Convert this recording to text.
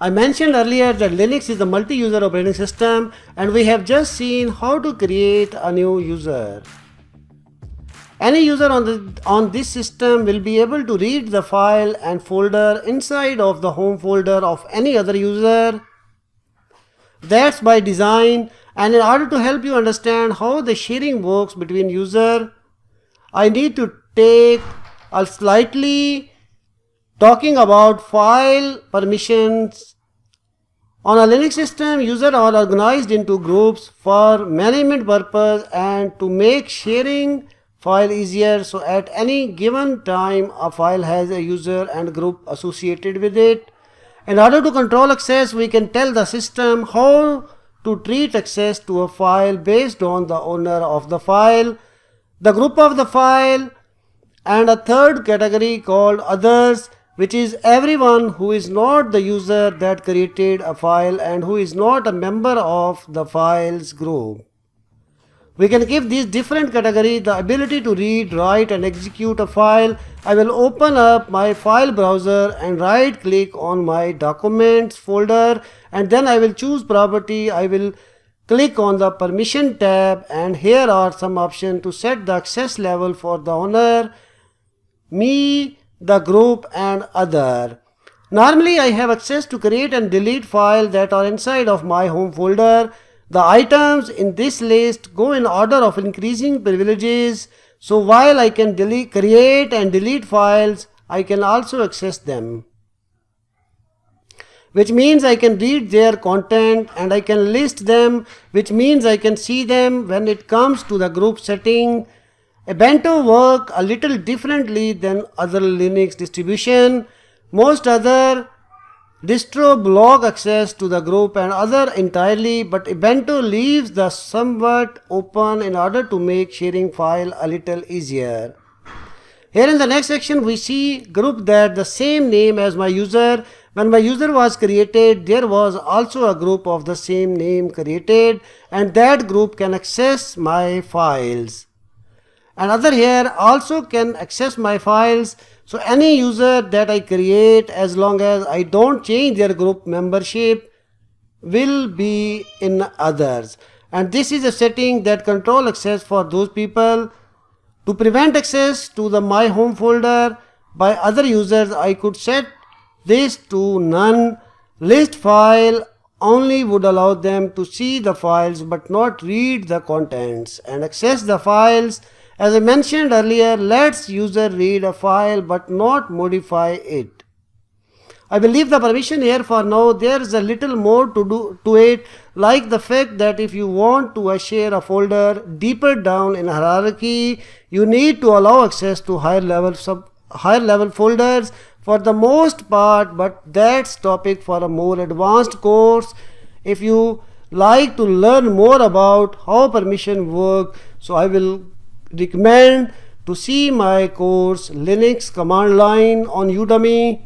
I mentioned earlier that Linux is a multi-user operating system, and we have just seen how to create a new user. Any user on this system will be able to read the file and folder inside of the home folder of any other user. That's by design, and in order to help you understand how the sharing works between users, I need to take a slightly talking about file permissions. On a Linux system, users are organized into groups for management purpose and to make sharing file easier. So at any given time, a file has a user and group associated with it. In order to control access, we can tell the system how to treat access to a file based on the owner of the file, the group of the file, and a third category called others, which is everyone who is not the user that created a file and who is not a member of the files group. We can give these different categories the ability to read, write, and execute a file. I will open up my file browser and right click on my documents folder, and then I will choose property. I will click on the permission tab, and here are some options to set the access level for the owner, me, the group, and other. Normally I have access to create and delete files that are inside of my home folder. The items in this list go in order of increasing privileges, so while I can create and delete files, I can also access them, which means I can read their content, and I can list them, which means I can see them. When it comes to the group setting, Ubuntu work a little differently than other Linux distribution. Most other distro block access to the group and other entirely, but Ubuntu leaves the somewhat open in order to make sharing file a little easier. Here in the next section, we see group that the same name as my user. When my user was created, there was also a group of the same name created, and that group can access my files. Another here also can access my files. So any user that I create, as long as I don't change their group membership, will be in others. And this is a setting that control access for those people. To prevent access to the my home folder by other users, I could set this to none. List file only would allow them to see the files but not read the contents and access the files. As I mentioned earlier, lets user read a file but not modify it. I will leave the permission here for now. There is a little more to it, like the fact that if you want to share a folder deeper down in hierarchy, you need to allow access to higher level folders for the most part, but that's topic for a more advanced course. If you like to learn more about how permission work, so I will recommend to see my course Linux Command Line on Udemy.